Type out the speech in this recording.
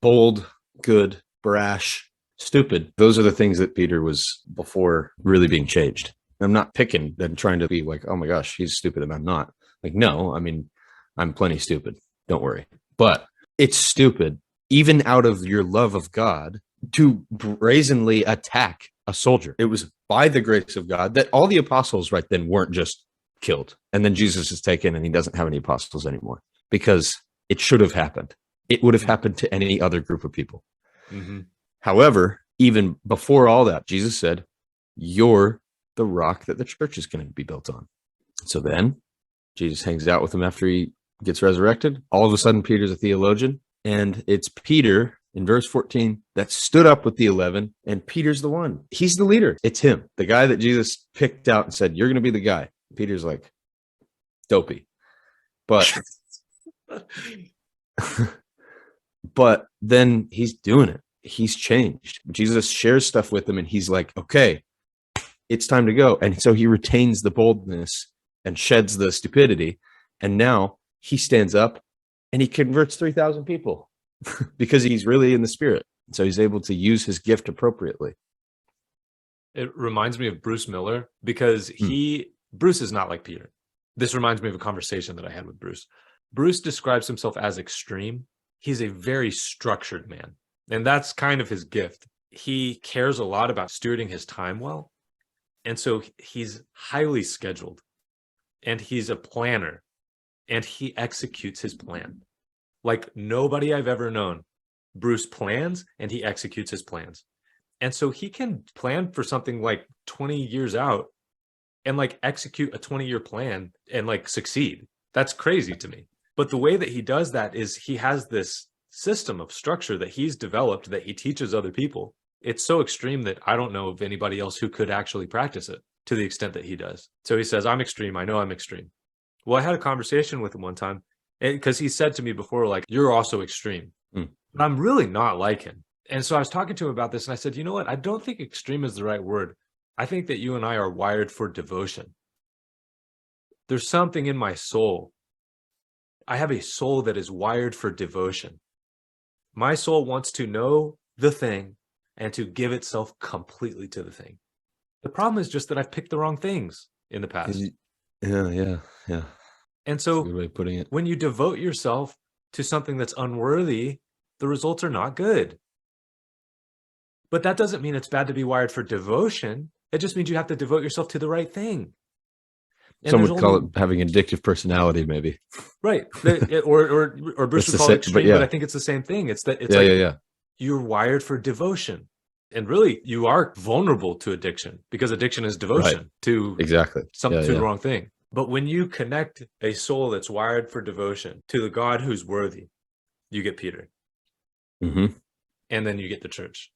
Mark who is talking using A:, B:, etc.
A: bold, good, brash, stupid. Those are the things that Peter was before really being changed. I'm not picking and trying to be like, oh my gosh, he's stupid and I'm not. Like, no, I mean, I'm plenty stupid. Don't worry. But it's stupid, even out of your love of God, to brazenly attack a soldier. It was by the grace of God that all the apostles right then weren't just killed. And then Jesus is taken and he doesn't have any apostles anymore because it should have happened. It would have happened to any other group of people.
B: Mm-hmm.
A: However, even before all that, Jesus said, you're the rock that the church is going to be built on. So then Jesus hangs out with him after he gets resurrected. All of a sudden, Peter's a theologian. And it's Peter in verse 14 that stood up with the 11. And Peter's the one. He's the leader. It's him, the guy that Jesus picked out and said, you're going to be the guy. Peter's like, dopey. But but then he's doing it. He's changed. Jesus shares stuff with him and he's like, okay, it's time to go. And so he retains the boldness and sheds the stupidity. And now he stands up and he converts 3,000 people because he's really in the spirit. So he's able to use his gift appropriately.
B: It reminds me of Bruce Miller because Bruce is not like Peter. This reminds me of a conversation that I had with Bruce. Bruce describes himself as extreme. He's a very structured man, and that's kind of his gift. He cares a lot about stewarding his time well, and so he's highly scheduled, and he's a planner, and he executes his plan. Like nobody I've ever known, Bruce plans and he executes his plans. And so he can plan for something like 20 years out and like execute a 20-year plan and like succeed. That's crazy to me. But the way that he does that is he has this system of structure that he's developed that he teaches other people. It's so extreme that I don't know of anybody else who could actually practice it to the extent that he does. So he says, I'm extreme. I know I'm extreme. Well, I had a conversation with him one time because he said to me before, like, you're also extreme. But I'm really not like him. And so I was talking to him about this and I said, you know what? I don't think extreme is the right word. I think that you and I are wired for devotion. There's something in my soul. I have a soul that is wired for devotion. My soul wants to know the thing and to give itself completely to the thing. The problem is just that I've picked the wrong things in the past.
A: Yeah.
B: And so
A: That's a good way of putting it.
B: When you devote yourself to something that's unworthy, the results are not good. But that doesn't mean it's bad to be wired for devotion. It just means you have to devote yourself to the right thing. And
A: some would call it having addictive personality, maybe.
B: Right. Or Bruce would call it extreme, but I think it's the same thing. It's that it's you're wired for devotion. And really, you are vulnerable to addiction because addiction is devotion to the wrong thing. But when you connect a soul that's wired for devotion to the God who's worthy, you get Peter.
A: Mm-hmm.
B: And then you get the church.